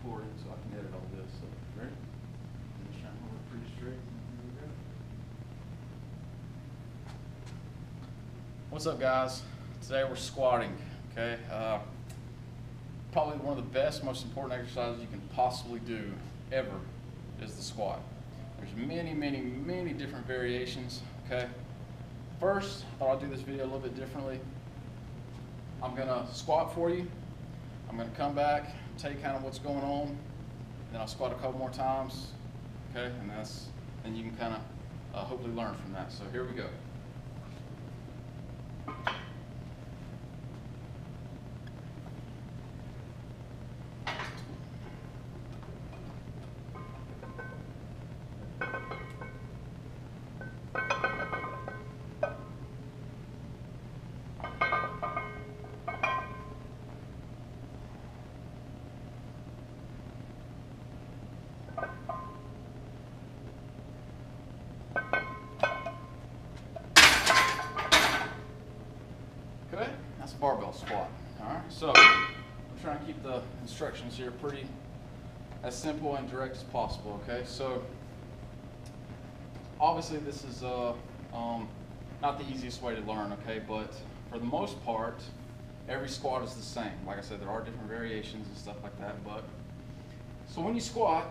recording so I can edit all this. So, ready? Just trying to hold it pretty straight. Here we go. What's up, guys? Today we're squatting. Okay, probably one of the best, most important exercises you can possibly do ever is the squat. There's many different variations. Okay. First, I thought I'd do this video a little bit differently. I'm gonna squat for you. I'm gonna come back, tell you kind of what's going on. Then I'll squat a couple more times. Okay, and then you can kind of hopefully learn from that. So here we go. Okay, that's a barbell squat. All right, so I'm trying to keep the instructions here pretty as simple and direct as possible. Okay, so obviously this is not the easiest way to learn. Okay, but for the most part, every squat is the same. Like I said, there are different variations and stuff like that. But so when you squat,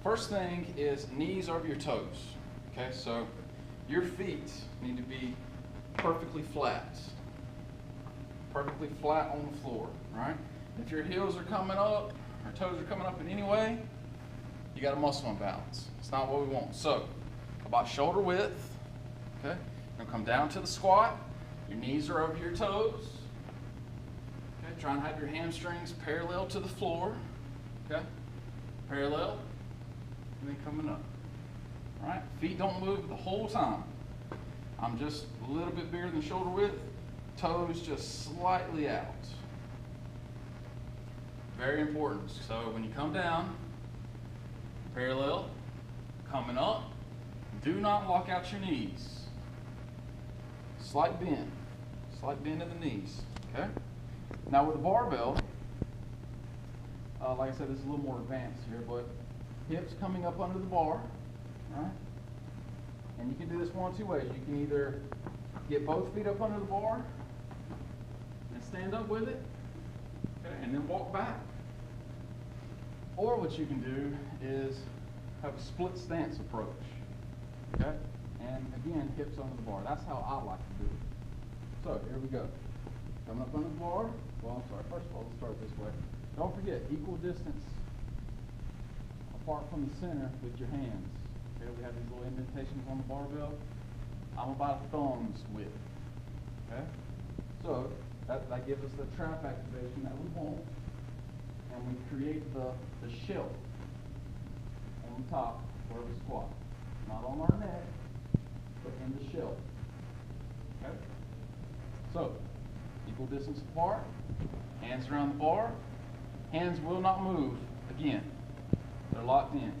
first thing is knees over your toes. Okay, so your feet need to be perfectly flat on the floor, right? If your heels are coming up, or toes are coming up in any way, you got a muscle imbalance. It's not what we want. So, about shoulder width, okay? You're gonna come down to the squat, your knees are over your toes, okay? Try and have your hamstrings parallel to the floor, okay? Parallel, and then coming up, all right? Feet don't move the whole time. I'm just a little bit bigger than shoulder width, toes just slightly out. Very important. So when you come down, parallel, coming up, do not lock out your knees. Slight bend in the knees, okay? Now with the barbell, like I said, this is a little more advanced here, but hips coming up under the bar, right? And you can do this one of two ways. You can either get both feet up under the bar and stand up with it, okay, and then walk back. Or what you can do is have a split stance approach, okay? And again, hips under the bar. That's how I like to do it. So here we go. Coming up under the bar. Well, I'm sorry. First of all, let's start this way. Don't forget, equal distance apart from the center with your hands. Okay, we have these little indentations on the barbell. I'm about a thumb's width. Okay? So that gives us the trap activation that we want. And we create the shelf on the top where we squat. Not on our neck, but in the shelf. Okay? So, equal distance apart, hands around the bar. Hands will not move again. They're locked in.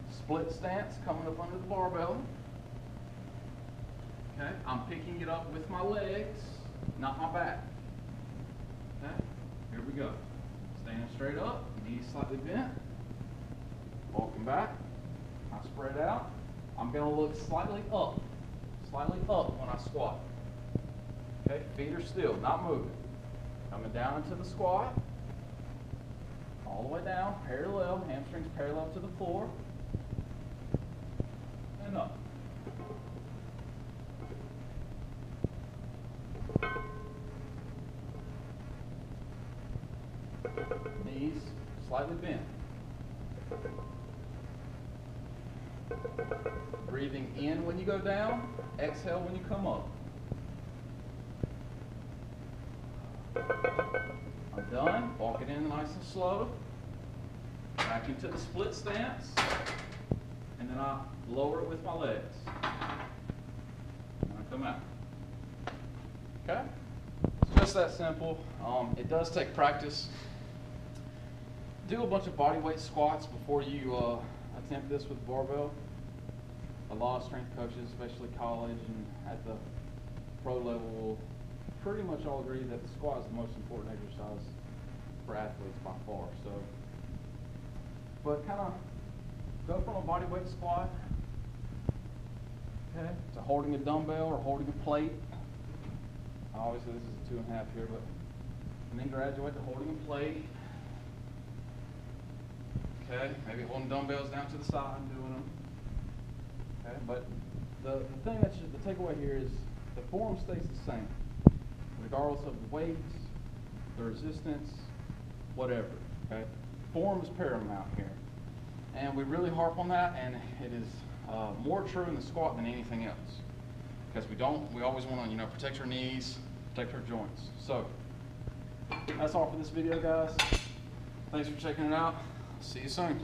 Split stance coming up under the barbell. Okay, I'm picking it up with my legs, not my back. Okay, here we go. Standing straight up, knees slightly bent. Walking back. I spread out. I'm going to look slightly up when I squat. Okay, feet are still, not moving. Coming down into the squat. All the way down, parallel, hamstrings parallel to the floor. And up. Knees slightly bent. Breathing in when you go down, exhale when you come up. I'm done. Walk it in nice and slow. Back into the split stance. And then I lower it with my legs. And I come out. Okay? It's just that simple. It does take practice. Do a bunch of body weight squats before you attempt this with barbell. A lot of strength coaches, especially college and at the pro level, will pretty much all agree that the squat is the most important exercise for athletes by far. So, but kind of go from a body weight squat, okay, to holding a dumbbell or holding a plate. Obviously this is a 2.5 here, but and then graduate to holding a plate. Okay, maybe holding dumbbells down to the side and doing them. Okay, but the thing that's just the takeaway here is the form stays the same, regardless of the weights, the resistance, whatever. Okay, form is paramount here, and we really harp on that, and it is more true in the squat than anything else, because we always want to protect our knees, protect our joints. So that's all for this video, guys. Thanks for checking it out. See you soon.